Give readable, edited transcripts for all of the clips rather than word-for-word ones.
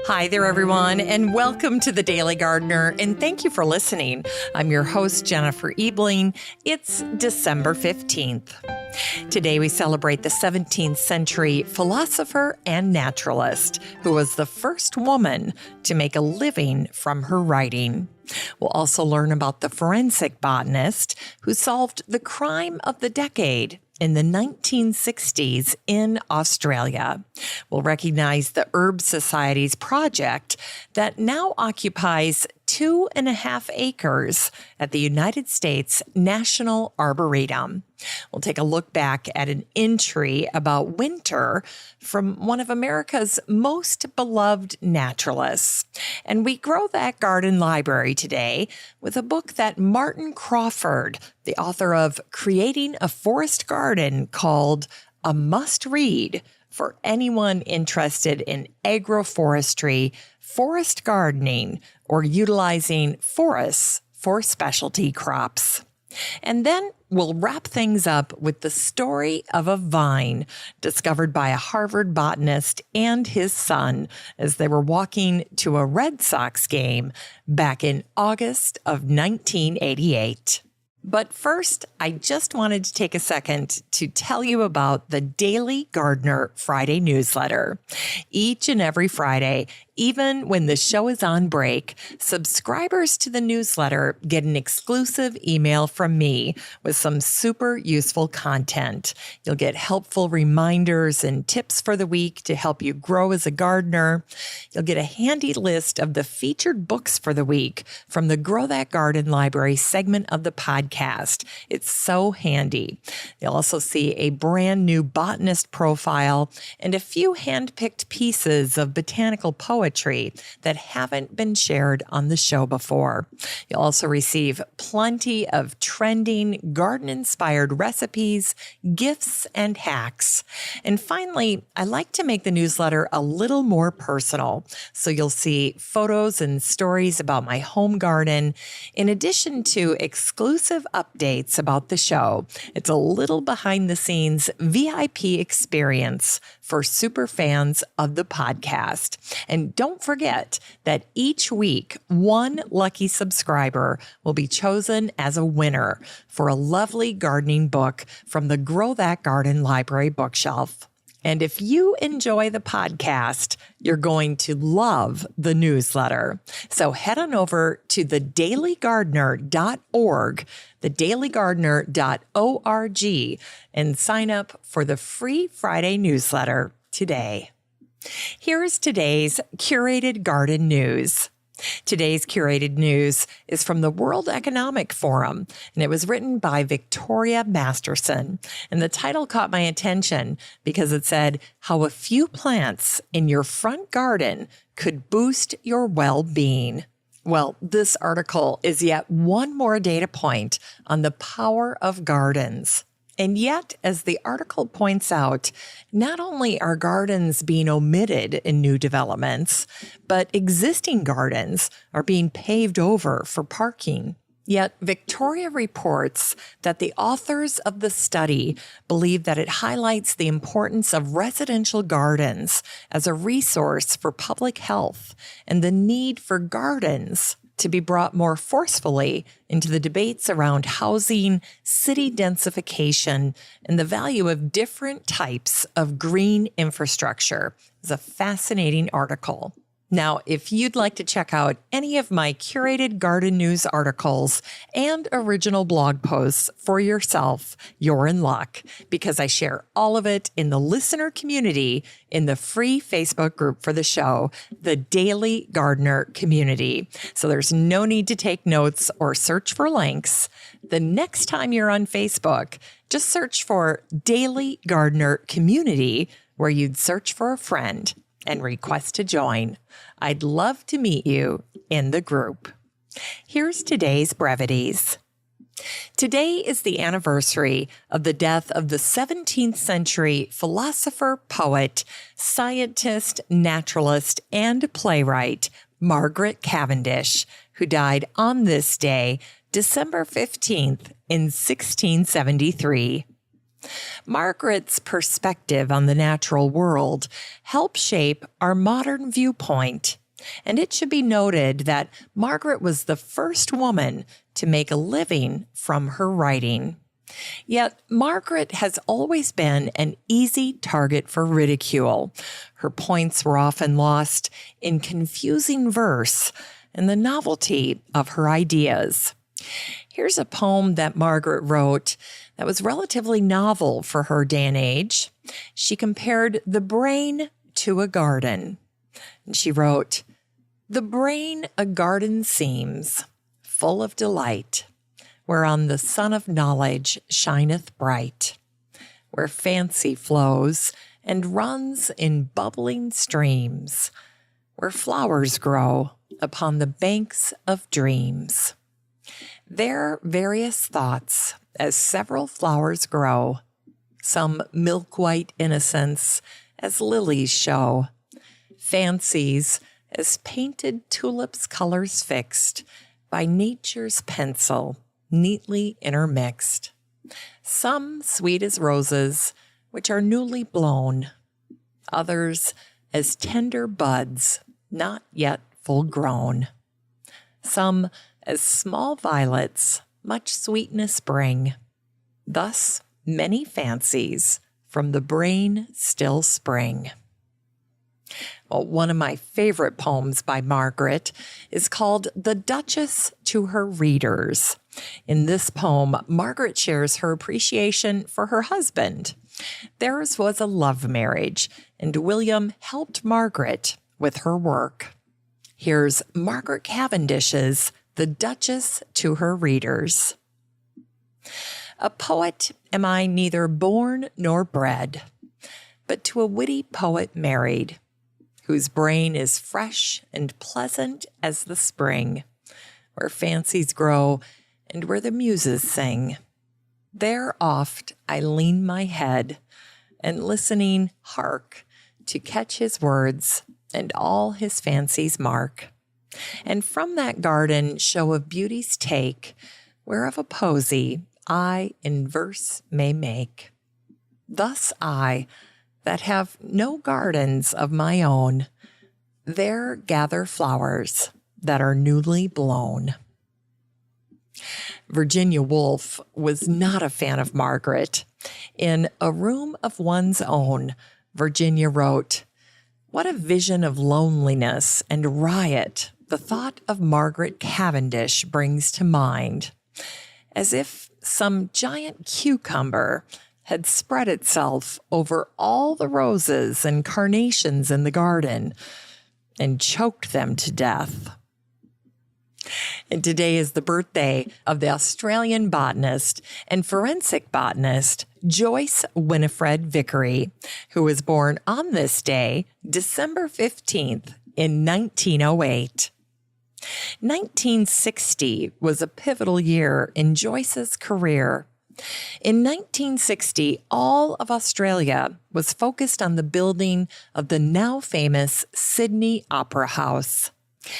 Hi there, everyone, and welcome to The Daily Gardener, and thank you for listening. I'm your host, Jennifer Ebling. It's December 15th. Today, we celebrate the 17th century philosopher and naturalist who was the first woman to make a living from her writing. We'll also learn about the forensic botanist who solved the crime of the decade in the 1960s in Australia. We'll recognize the Herb Society's project that now occupies 2.5 acres at the United States National Arboretum. We'll take a look back at an entry about winter from one of America's most beloved naturalists. And we grow that garden library today with a book that Martin Crawford, the author of Creating a Forest Garden, called a must-read for anyone interested in agroforestry, forest gardening, or utilizing forests for specialty crops. And then we'll wrap things up with the story of a vine discovered by a Harvard botanist and his son as they were walking to a Red Sox game back in August of 1988. But first, I just wanted to take a second to tell you about the Daily Gardener Friday newsletter. Each and every Friday, even when the show is on break, subscribers to the newsletter get an exclusive email from me with some super useful content. You'll get helpful reminders and tips for the week to help you grow as a gardener. You'll get a handy list of the featured books for the week from the Grow That Garden Library segment of the podcast. It's so handy. You'll also see a brand new botanist profile and a few hand-picked pieces of botanical poetry that haven't been shared on the show before. You'll also receive plenty of trending garden-inspired recipes, gifts, and hacks. And finally, I like to make the newsletter a little more personal, so you'll see photos and stories about my home garden, in addition to exclusive updates about the show. It's a little behind-the-scenes VIP experience for super fans of the podcast. And don't forget that each week, one lucky subscriber will be chosen as a winner for a lovely gardening book from the Grow That Garden Library bookshelf. And if you enjoy the podcast, you're going to love the newsletter. So head on over to thedailygardener.org, thedailygardener.org, and sign up for the free Friday newsletter today. Here's today's curated garden news. Today's curated news is from the World Economic Forum, and it was written by Victoria Masterson. And the title caught my attention because it said, "How a few plants in your front garden could boost your well-being." Well, this article is yet one more data point on the power of gardens. And yet, as the article points out, not only are gardens being omitted in new developments, but existing gardens are being paved over for parking. Yet, Victoria reports that the authors of the study believe that it highlights the importance of residential gardens as a resource for public health and the need for gardens to be brought more forcefully into the debates around housing, city densification, and the value of different types of green infrastructure. It's a fascinating article. Now, if you'd like to check out any of my curated garden news articles and original blog posts for yourself, you're in luck, because I share all of it in the listener community in the free Facebook group for the show, the Daily Gardener Community. So there's no need to take notes or search for links. The next time you're on Facebook, just search for Daily Gardener Community, where you'd search for a friend and request to join. I'd love to meet you in the group. Here's today's brevities. Today is the anniversary of the death of the 17th century philosopher, poet, scientist, naturalist, and playwright, Margaret Cavendish, who died on this day, December 15th, in 1673. Margaret's perspective on the natural world helped shape our modern viewpoint. And it should be noted that Margaret was the first woman to make a living from her writing. Yet Margaret has always been an easy target for ridicule. Her points were often lost in confusing verse and the novelty of her ideas. Here's a poem that Margaret wrote that was relatively novel for her day and age. She compared the brain to a garden. And she wrote, "The brain a garden seems, full of delight, whereon the sun of knowledge shineth bright, where fancy flows and runs in bubbling streams, where flowers grow upon the banks of dreams. There various thoughts, as several flowers grow, some milk-white innocence, as lilies show, fancies, as painted tulips' colors fixed, by nature's pencil, neatly intermixed. Some sweet as roses, which are newly blown, others as tender buds, not yet full grown. Some as small violets, much sweetness bring. Thus many fancies from the brain still spring." Well, one of my favorite poems by Margaret is called "The Duchess to Her Readers." In this poem, Margaret shares her appreciation for her husband. Theirs was a love marriage, and William helped Margaret with her work. Here's Margaret Cavendish's "The Duchess to Her Readers." "A poet am I neither born nor bred, but to a witty poet married, whose brain is fresh and pleasant as the spring, where fancies grow and where the muses sing. There oft I lean my head, and listening hark to catch his words and all his fancies mark, and from that garden show of beauties take, whereof a posy I in verse may make. Thus I, that have no gardens of my own, there gather flowers that are newly blown." Virginia Woolf was not a fan of Margaret. In "A Room of One's Own," Virginia wrote, "What a vision of loneliness and riot the thought of Margaret Cavendish brings to mind, as if some giant cucumber had spread itself over all the roses and carnations in the garden and choked them to death." And today is the birthday of the Australian botanist and forensic botanist Joyce Winifred Vickery, who was born on this day, December 15th, in 1908. 1960 was a pivotal year in Joyce's career. In 1960, all of Australia was focused on the building of the now famous Sydney Opera House.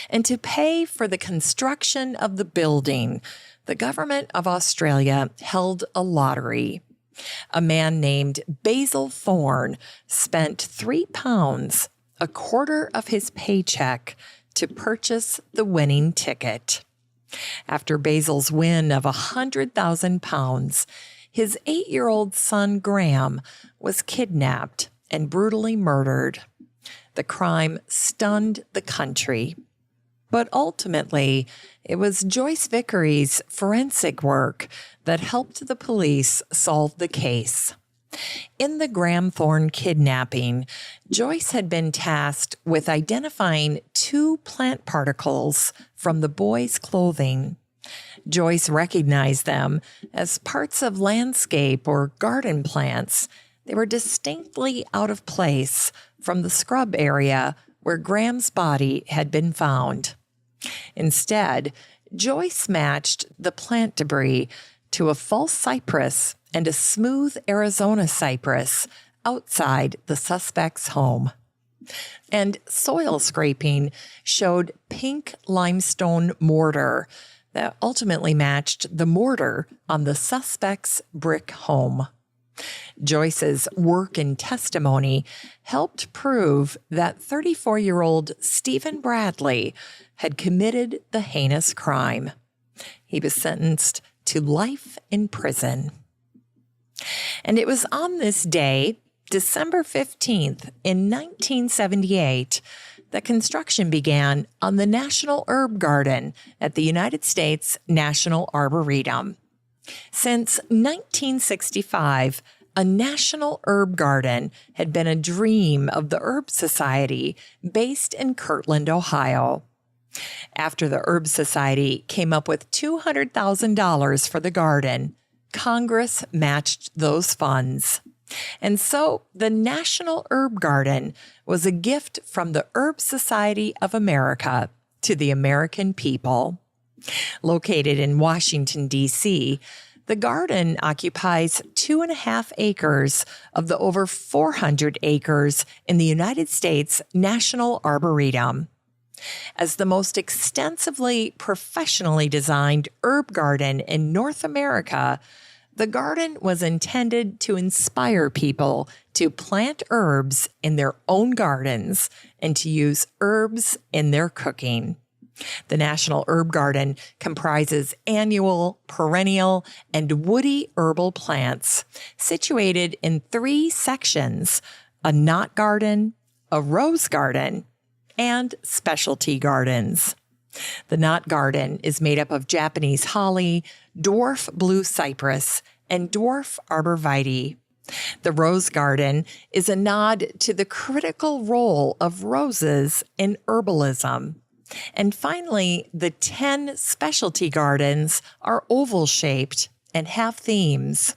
And to pay for the construction of the building, the government of Australia held a lottery. A man named Basil Thorne spent £3, a quarter of his paycheck, to purchase the winning ticket. After Basil's win of £100,000, his 8-year-old son Graham was kidnapped and brutally murdered. The crime stunned the country. But ultimately, it was Joyce Vickery's forensic work that helped the police solve the case. In the Graham Thorne kidnapping, Joyce had been tasked with identifying 2 plant particles from the boy's clothing. Joyce recognized them as parts of landscape or garden plants. They were distinctly out of place from the scrub area where Graham's body had been found. Instead, Joyce matched the plant debris to a false cypress and a smooth Arizona cypress outside the suspect's home. And soil scraping showed pink limestone mortar that ultimately matched the mortar on the suspect's brick home. Joyce's work and testimony helped prove that 34-year-old Stephen Bradley had committed the heinous crime. He was sentenced to life in prison. And it was on this day, December 15th, in 1978, that construction began on the National Herb Garden at the United States National Arboretum. Since 1965, a National Herb Garden had been a dream of the Herb Society based in Kirtland, Ohio. After the Herb Society came up with $200,000 for the garden, Congress matched those funds. And so the National Herb Garden was a gift from the Herb Society of America to the American people. Located in Washington, D.C., the garden occupies 2.5 acres of the over 400 acres in the United States National Arboretum. As the most extensively professionally designed herb garden in North America, the garden was intended to inspire people to plant herbs in their own gardens and to use herbs in their cooking. The National Herb Garden comprises annual, perennial, and woody herbal plants situated in 3 sections: a knot garden, a rose garden, and specialty gardens. The knot garden is made up of Japanese holly, dwarf blue cypress, and dwarf arborvitae. The rose garden is a nod to the critical role of roses in herbalism. And finally, the 10 specialty gardens are oval-shaped and have themes.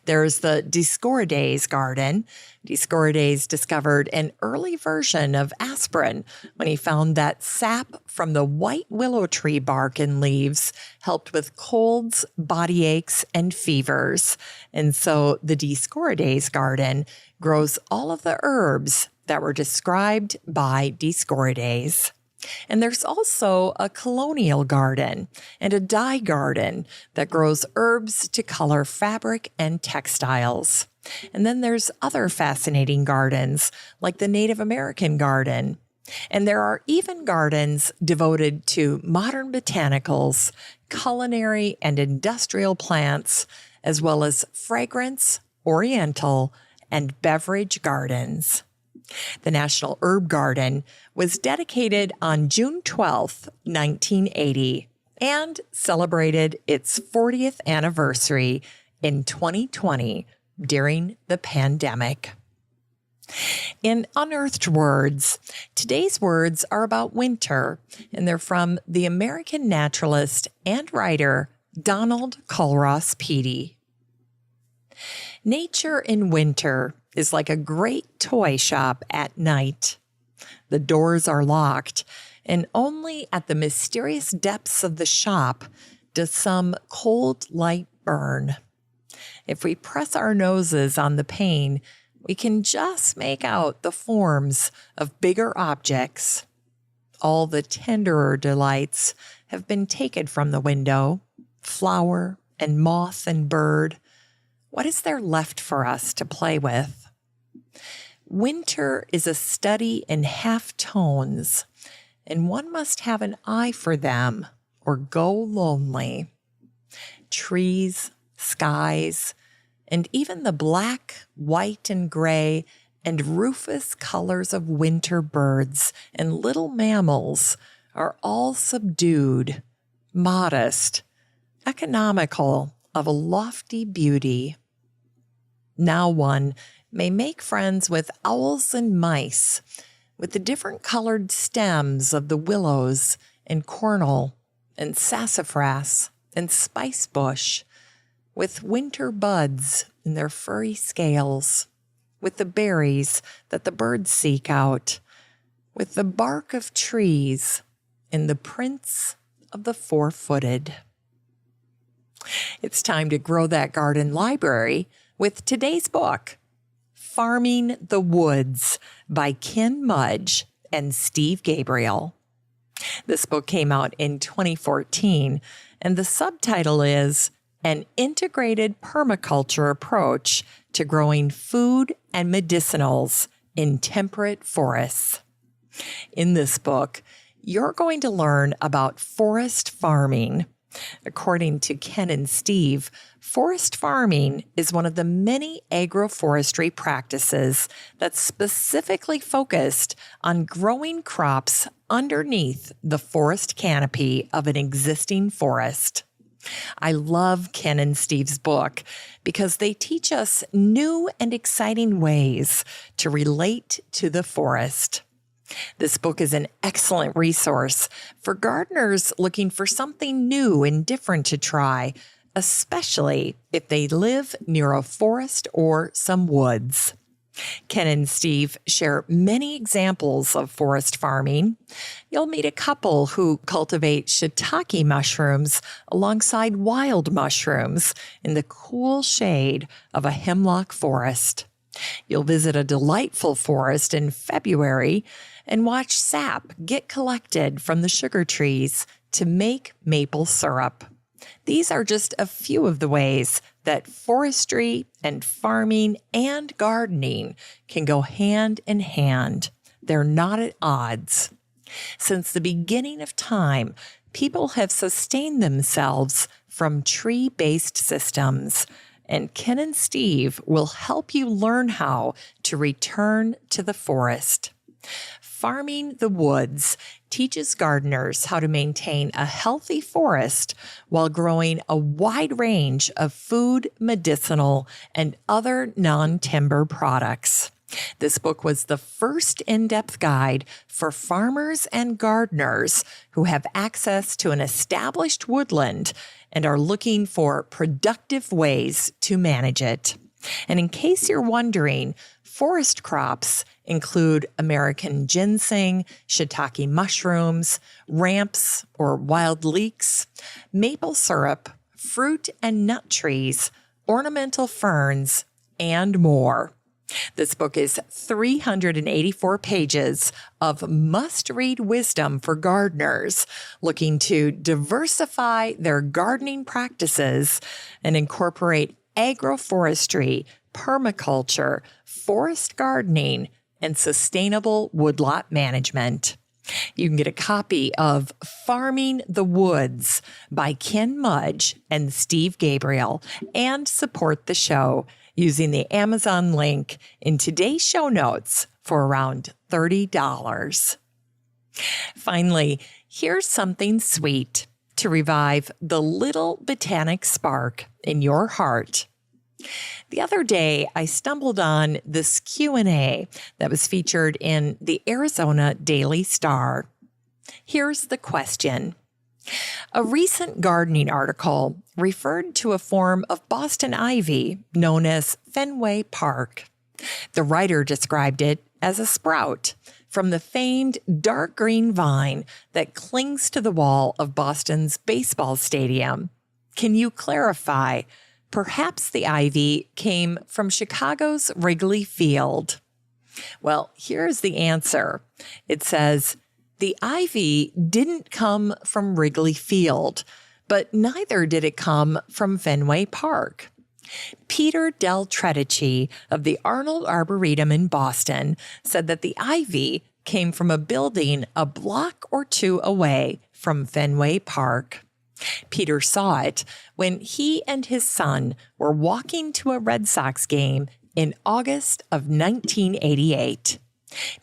There's the Dioscorides garden. Dioscorides discovered an early version of aspirin when he found that sap from the white willow tree bark and leaves helped with colds, body aches, and fevers. And so the Dioscorides garden grows all of the herbs that were described by Dioscorides. And there's also a colonial garden and a dye garden that grows herbs to color fabric and textiles. And then there's other fascinating gardens like the Native American garden. And there are even gardens devoted to modern botanicals, culinary and industrial plants, as well as fragrance, oriental, and beverage gardens. The National Herb Garden was dedicated on June 12, 1980, and celebrated its 40th anniversary in 2020 during the pandemic. In Unearthed Words, today's words are about winter, and they're from the American naturalist and writer Donald Culross Peattie. Nature in winter is like a great toy shop at night. The doors are locked, and only at the mysterious depths of the shop does some cold light burn. If we press our noses on the pane, we can just make out the forms of bigger objects. All the tenderer delights have been taken from the window, flower and moth and bird. What is there left for us to play with? Winter is a study in half tones, and one must have an eye for them or go lonely. Trees, skies, and even the black, white, and gray and rufous colors of winter birds and little mammals are all subdued, modest, economical, of a lofty beauty. Now one may make friends with owls and mice, with the different colored stems of the willows and cornel and sassafras and spice bush, with winter buds in their furry scales, with the berries that the birds seek out, with the bark of trees and the prints of the four-footed. It's time to grow that garden library with today's book, Farming the Woods by Ken Mudge and Steve Gabriel. This book came out in 2014, and the subtitle is an integrated permaculture approach to growing food and medicinals in temperate forests. In this book, you're going to learn about forest farming. According to Ken and Steve, forest farming is one of the many agroforestry practices that's specifically focused on growing crops underneath the forest canopy of an existing forest. I love Ken and Steve's book because they teach us new and exciting ways to relate to the forest. This book is an excellent resource for gardeners looking for something new and different to try, especially if they live near a forest or some woods. Ken and Steve share many examples of forest farming. You'll meet a couple who cultivate shiitake mushrooms alongside wild mushrooms in the cool shade of a hemlock forest. You'll visit a delightful forest in February and watch sap get collected from the sugar trees to make maple syrup. These are just a few of the ways that forestry and farming and gardening can go hand in hand. They're not at odds. Since the beginning of time, people have sustained themselves from tree-based systems, and Ken and Steve will help you learn how to return to the forest. Farming the Woods teaches gardeners how to maintain a healthy forest while growing a wide range of food, medicinal, and other non-timber products. This book was the first in-depth guide for farmers and gardeners who have access to an established woodland and are looking for productive ways to manage it. And in case you're wondering, forest crops include American ginseng, shiitake mushrooms, ramps or wild leeks, maple syrup, fruit and nut trees, ornamental ferns, and more. This book is 384 pages of must-read wisdom for gardeners looking to diversify their gardening practices and incorporate agroforestry, permaculture, forest gardening, and sustainable woodlot management. You can get a copy of Farming the Woods by Ken Mudge and Steve Gabriel and support the show using the Amazon link in today's show notes for around $30. Finally, here's something sweet to revive the little botanic spark in your heart. The other day, I stumbled on this Q&A that was featured in the Arizona Daily Star. Here's the question. A recent gardening article referred to a form of Boston ivy known as Fenway Park. The writer described it as a sprout from the famed dark green vine that clings to the wall of Boston's baseball stadium. Can you clarify? Perhaps the ivy came from Chicago's Wrigley Field. Well, here's the answer. It says, the ivy didn't come from Wrigley Field, but neither did it come from Fenway Park. Peter Del Tredici of the Arnold Arboretum in Boston said that the ivy came from a building a block or two away from Fenway Park. Peter saw it when he and his son were walking to a Red Sox game in August of 1988.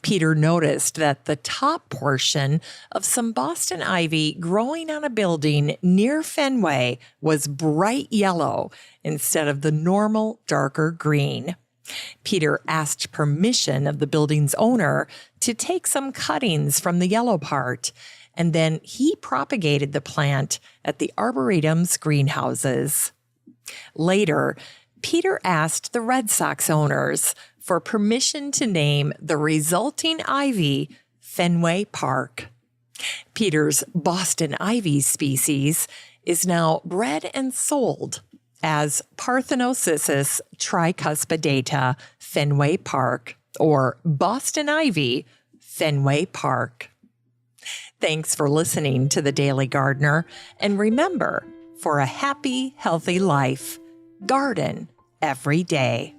Peter noticed that the top portion of some Boston ivy growing on a building near Fenway was bright yellow instead of the normal darker green. Peter asked permission of the building's owner to take some cuttings from the yellow part, and then he propagated the plant at the Arboretum's greenhouses. Later, Peter asked the Red Sox owners for permission to name the resulting ivy Fenway Park. Peter's Boston ivy species is now bred and sold as Parthenocissus tricuspidata Fenway Park, or Boston ivy Fenway Park. Thanks for listening to The Daily Gardener, and remember, for a happy, healthy life. Garden every day.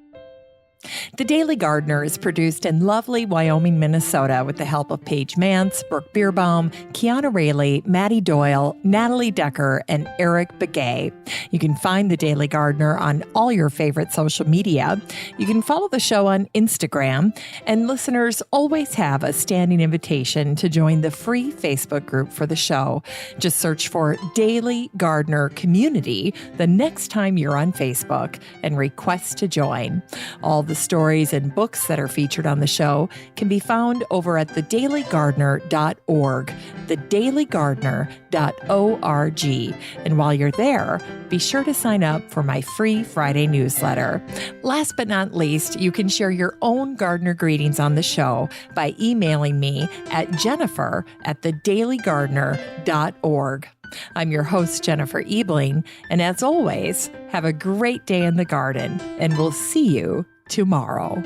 The Daily Gardener is produced in lovely Wyoming, Minnesota with the help of Paige Mance, Brooke Bierbaum, Kiana Rayleigh, Maddie Doyle, Natalie Decker, and Eric Begay. You can find The Daily Gardener on all your favorite social media. You can follow the show on Instagram, and listeners always have a standing invitation to join the free Facebook group for the show. Just search for Daily Gardener Community the next time you're on Facebook and request to join. All the stories and books that are featured on the show can be found over at thedailygardener.org, thedailygardener.org. And while you're there, be sure to sign up for my free Friday newsletter. Last but not least, you can share your own gardener greetings on the show by emailing me at jennifer@thedailygardener.org. I'm your host, Jennifer Ebling, and as always, have a great day in the garden, and we'll see you tomorrow.